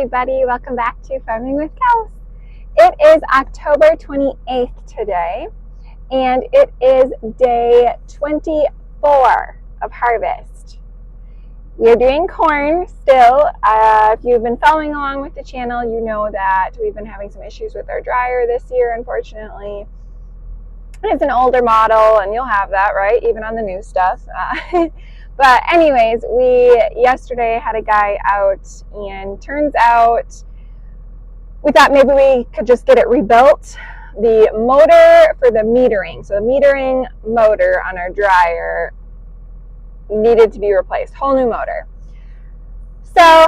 everybody, welcome back to Farming with Cows. It is October 28th today, and it is day 24 of harvest. We are doing corn still. If you've been following along with the channel, you know that we've been having some issues with our dryer this year, unfortunately. It's an older model, and you'll have that, right? Even on the new stuff. But anyways, we yesterday had a guy out, and turns out we thought maybe we could just get it rebuilt. The motor for the metering, so the metering motor on our dryer needed to be replaced, whole new motor. So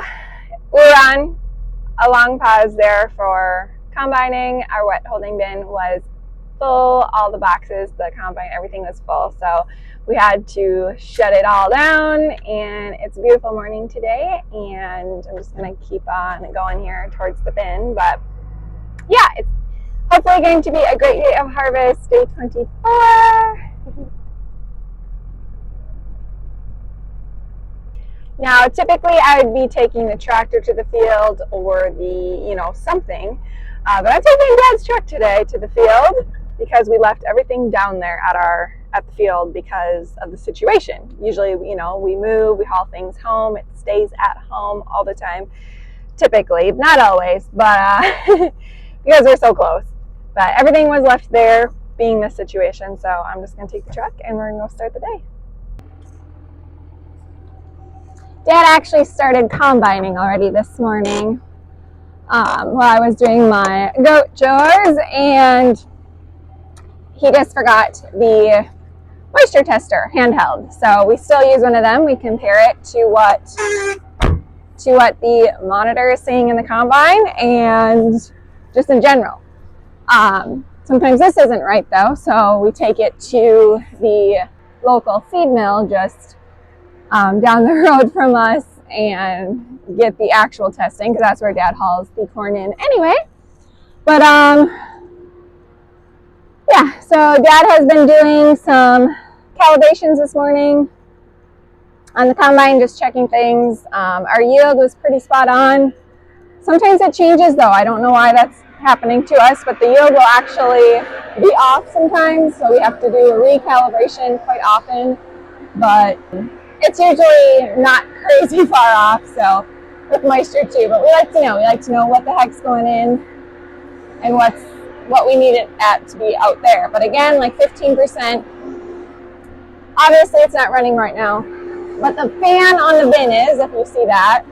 we were on a long pause there for combining. Our wet holding bin was full, all the boxes, the combine, everything was full. So we had to shut it all down, and it's a beautiful morning today, and I'm just going to keep on going here towards the bin. But yeah, it's hopefully going to be a great day of harvest, day 24. Now, typically I would be taking the tractor to the field or something, but I'm taking Dad's truck today to the field because we left everything down there at the field because of the situation. Usually, we move, we haul things home. It stays at home all the time, typically, not always, but because we're so close. But everything was left there being this situation, so I'm just going to take the truck and we're going to go start the day. Dad actually started combining already this morning while I was doing my goat chores, and he just forgot the moisture tester handheld. So we still use one of them. We compare it to what the monitor is saying in the combine and just in general. Sometimes this isn't right though, so we take it to the local feed mill just down the road from us and get the actual testing, because that's where Dad hauls the corn in anyway. But yeah, so Dad has been doing some calibrations this morning on the combine, just checking things. Our yield was pretty spot on. Sometimes it changes though. I don't know why that's happening to us, but the yield will actually be off sometimes, so we have to do a recalibration quite often. But it's usually not crazy far off, so with moisture too. But we like to know what the heck's going in and what we need it at to be out there. But again, like 15%. Obviously it's not running right now, but the fan on the bin is, if you see that.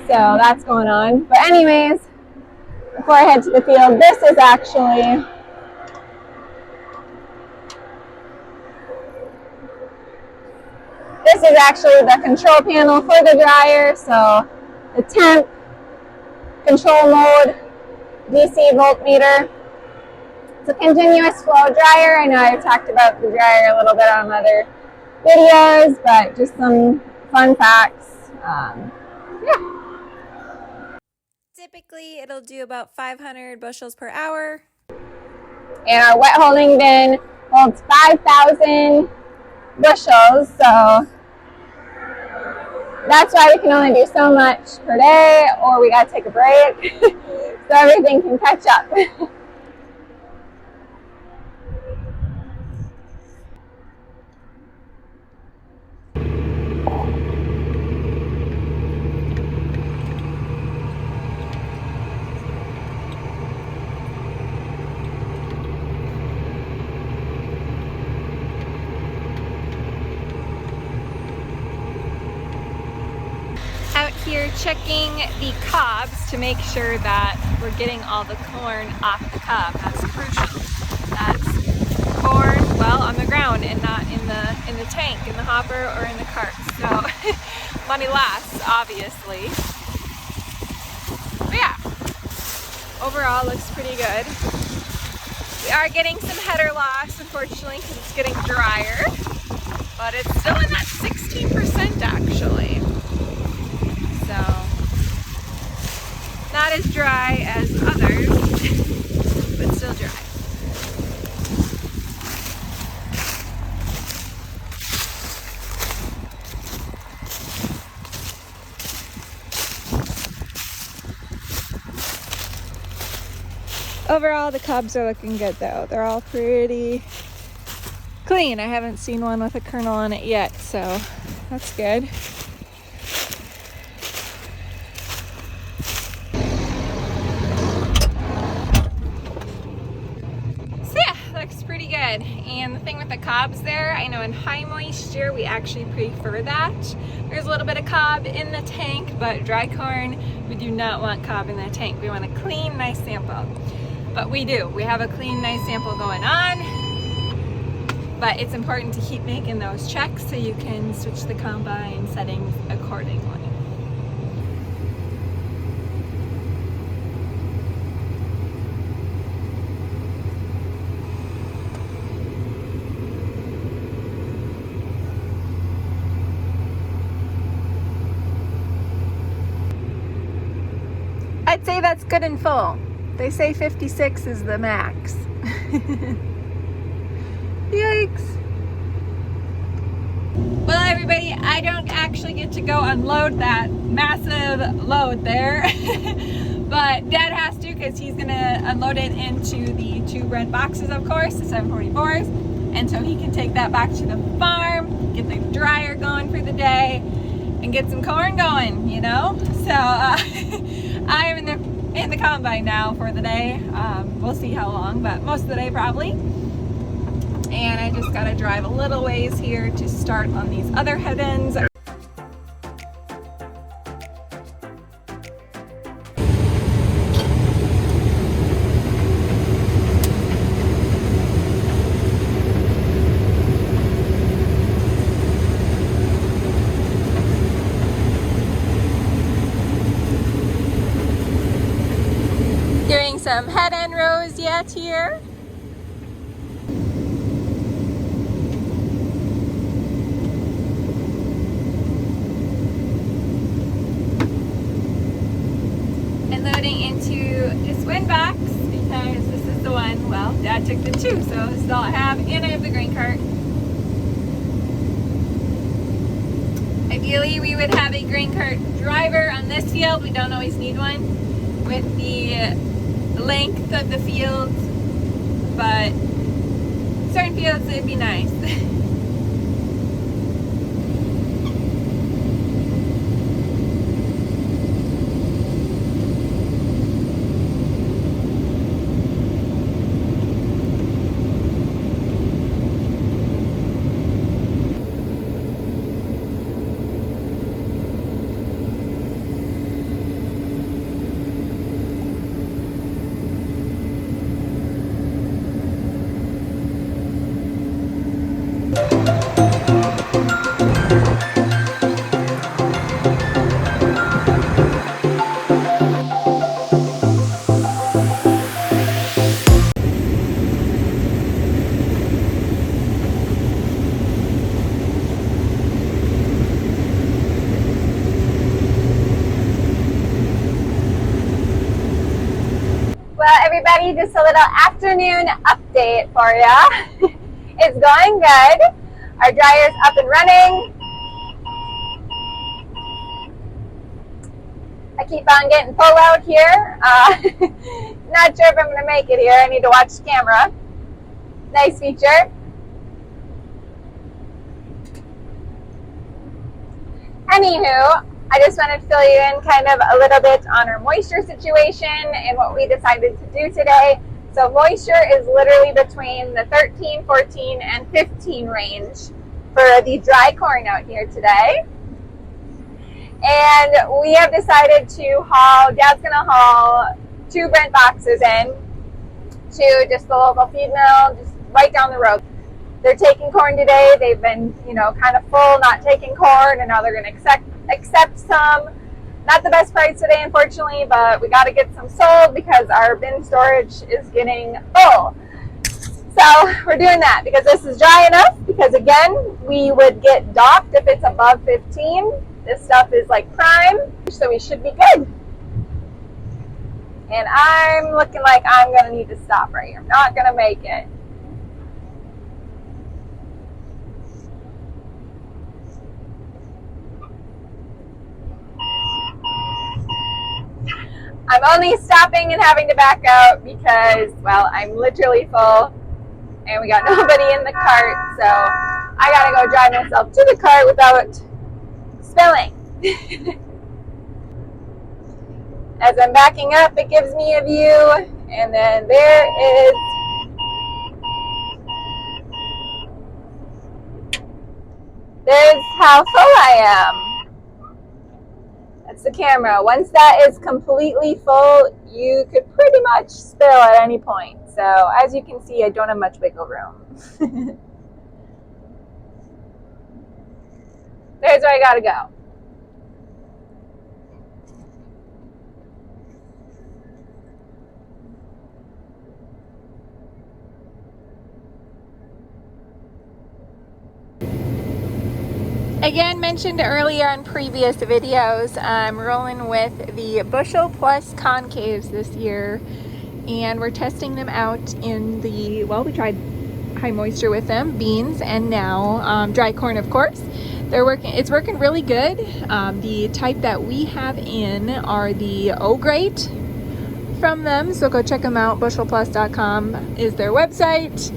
So that's going on. But anyways, before I head to the field, this is actually the control panel for the dryer. So the temp, control mode, DC voltmeter. It's a continuous flow dryer. I know I've talked about the dryer a little bit on other videos, but just some fun facts. Yeah. Typically, it'll do about 500 bushels per hour. And our wet holding bin holds 5,000 bushels, so that's why we can only do so much per day, or we gotta take a break so everything can catch up. Out here checking the cobs to make sure that we're getting all the corn off the cob. That's crucial. That's corn, well, on the ground and not in the tank, in the hopper, or in the cart. So money lasts, obviously. But yeah, overall looks pretty good. We are getting some header loss, unfortunately, because it's getting drier, but it's still in that 16% actually. So, not as dry as others, but still dry. Overall, the cobs are looking good though. They're all pretty clean. I haven't seen one with a kernel on it yet, so that's good. So yeah, looks pretty good. And the thing with the cobs there, I know in high moisture, we actually prefer that. There's a little bit of cob in the tank, but dry corn, we do not want cob in the tank. We want a clean, nice sample. But we do. We have a clean, nice sample going on. But it's important to keep making those checks so you can switch the combine settings accordingly. I'd say that's good and full. They say 56 is the max. Yikes. Well, everybody, I don't actually get to go unload that massive load there, but Dad has to because he's gonna unload it into the 2 Brent boxes, of course, the 744s, and so he can take that back to the farm, get the dryer going for the day, and get some corn going, you know? So I am in the combine now for the day. We'll see how long, but most of the day probably. And I just gotta drive a little ways here to start on these other head-ends. Doing some head-end rows yet here. Loading into this wind box because this is the one, well, Dad took the 2, so this is all I have, and I have the grain cart. Ideally, we would have a grain cart driver on this field. We don't always need one with the length of the fields, but certain fields it'd be nice. Well, everybody, just a little afternoon update for ya. It's going good. Our dryer's up and running. I keep on getting full out here. Not sure if I'm going to make it here. I need to watch the camera. Nice feature. Anywho, I just wanted to fill you in kind of a little bit on our moisture situation and what we decided to do today. So moisture is literally between the 13, 14, and 15 range for the dry corn out here today. And we have decided to haul, Dad's going to haul 2 Brent boxes in to just the local feed mill, just right down the road. They're taking corn today. They've been, kind of full, not taking corn, and now they're going to accept some. Not the best price today, unfortunately, but we got to get some sold because our bin storage is getting full. So we're doing that because this is dry enough, because again, we would get docked if it's above 15. This stuff is like prime, so we should be good. And I'm looking like I'm going to need to stop right here. I'm not going to make it. I'm only stopping and having to back out because, well, I'm literally full and we got nobody in the cart, so I gotta go drive myself to the cart without spilling. As I'm backing up, it gives me a view, and then there's how full I am. That's the camera. Once that is completely full, you could pretty much spill at any point. So as you can see, I don't have much wiggle room. There's where I gotta go. Again, mentioned earlier in previous videos, I'm rolling with the Bushel Plus concaves this year, and we're testing them out in the, well, we tried high moisture with them, beans, and now dry corn, of course. It's working really good. The type that we have in are the O grade from them, so go check them out. bushelplus.com is their website.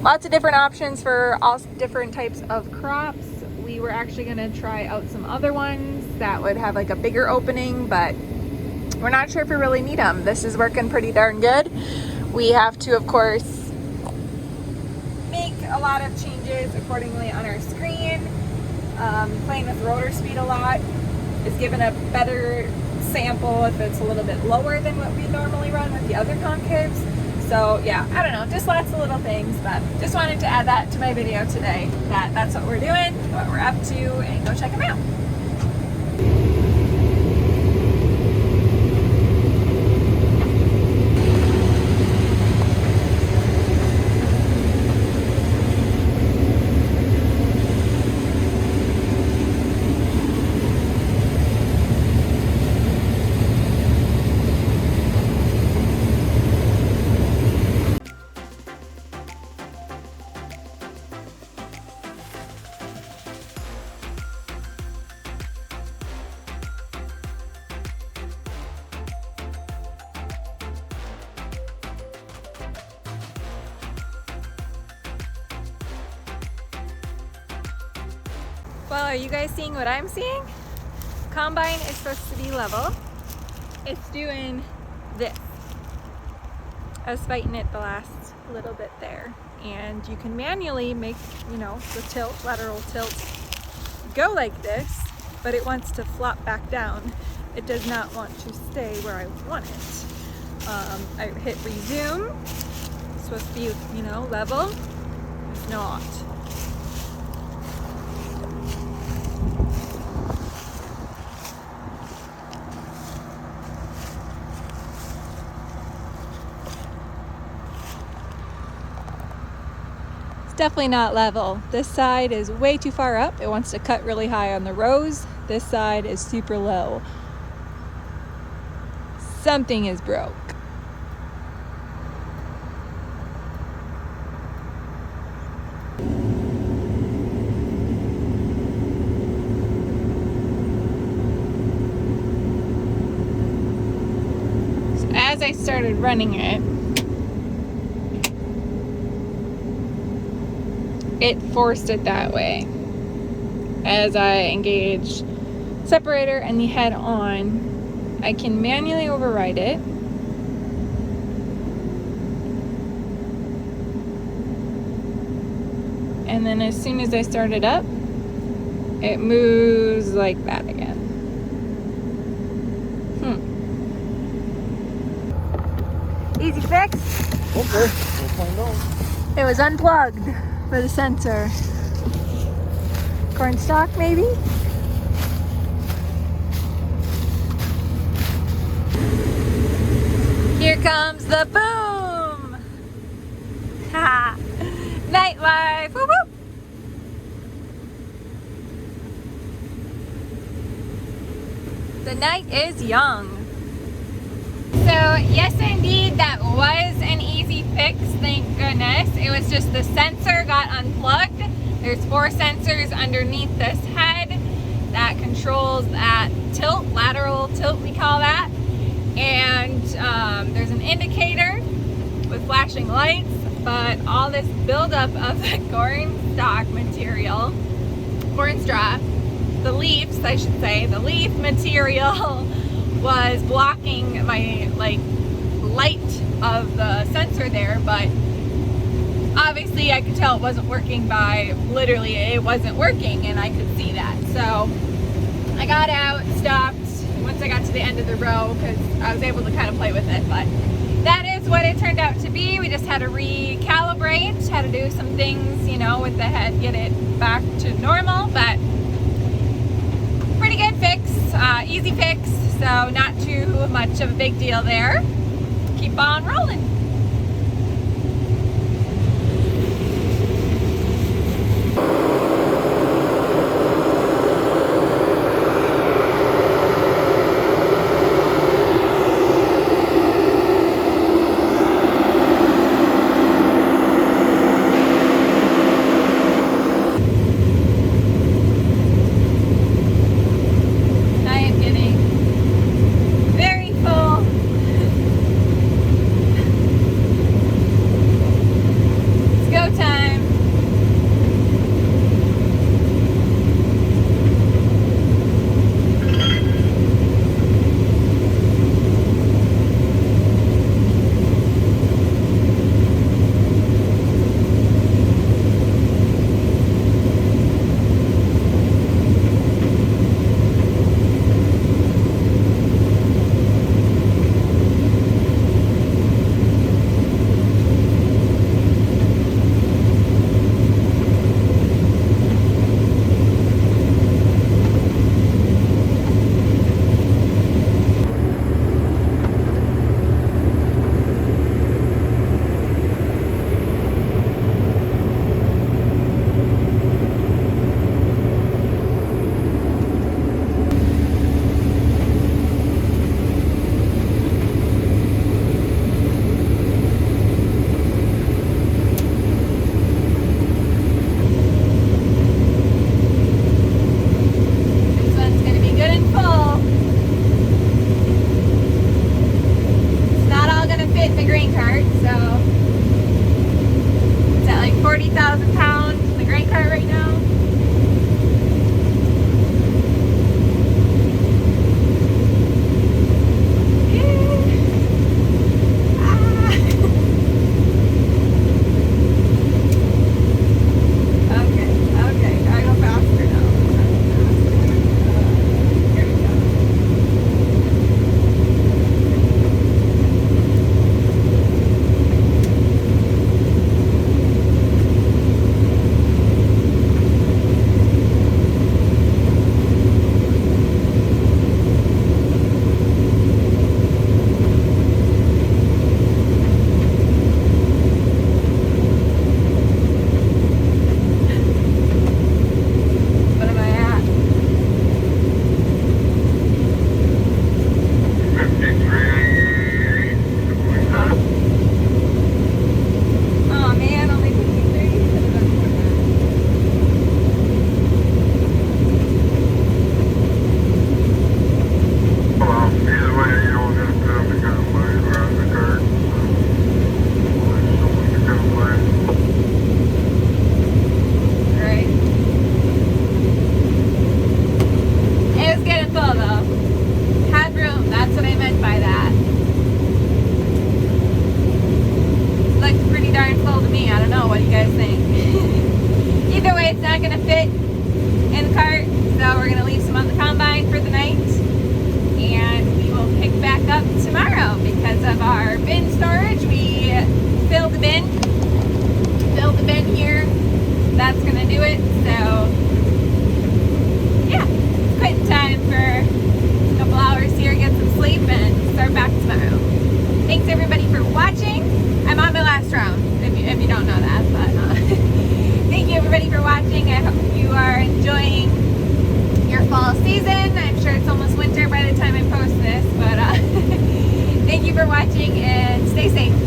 Lots of different options for all different types of crops. We were actually going to try out some other ones that would have like a bigger opening, but we're not sure if we really need them. This is working pretty darn good. We have to, of course, make a lot of changes accordingly on our screen. Playing with rotor speed a lot is giving a better sample if it's a little bit lower than what we normally run with the other concaves. So yeah, I don't know, just lots of little things, but just wanted to add that to my video today, that's what we're doing, what we're up to, and go check them out. Well, are you guys seeing what I'm seeing? Combine is supposed to be level. It's doing this. I was fighting it the last little bit there. And you can manually make, the tilt, lateral tilt, go like this, but it wants to flop back down. It does not want to stay where I want it. I hit resume. It's supposed to be, level. It's not. Definitely not level. This side is way too far up. It wants to cut really high on the rows. This side is super low. Something is broke. So as I started running it, it forced it that way. As I engage separator and the head on, I can manually override it. And then as soon as I start it up, it moves like that again. Easy fix? Okay, we'll find out. It was unplugged for the sensor. Corn stalk, maybe? Here comes the boom! Ha! Nightlife! Whoop whoop! The night is young. So yes indeed, that was an easy fix, thank goodness. It was just the sensor got unplugged. There's 4 sensors underneath this head that controls that tilt, lateral tilt we call that. and there's an indicator with flashing lights, but all this buildup of the corn stalk material, corn straw, the leaves, I should say, the leaf material was blocking my light of the sensor there, but obviously I could tell it wasn't working by literally it wasn't working, and I could see that. So I got out, stopped once I got to the end of the row because I was able to kind of play with it, but that is what it turned out to be. We just had to recalibrate, had to do some things, you know, with the head, get it back to normal, but pretty good fix, easy fix, so not too much of a big deal there. Keep on rolling. for watching and stay safe.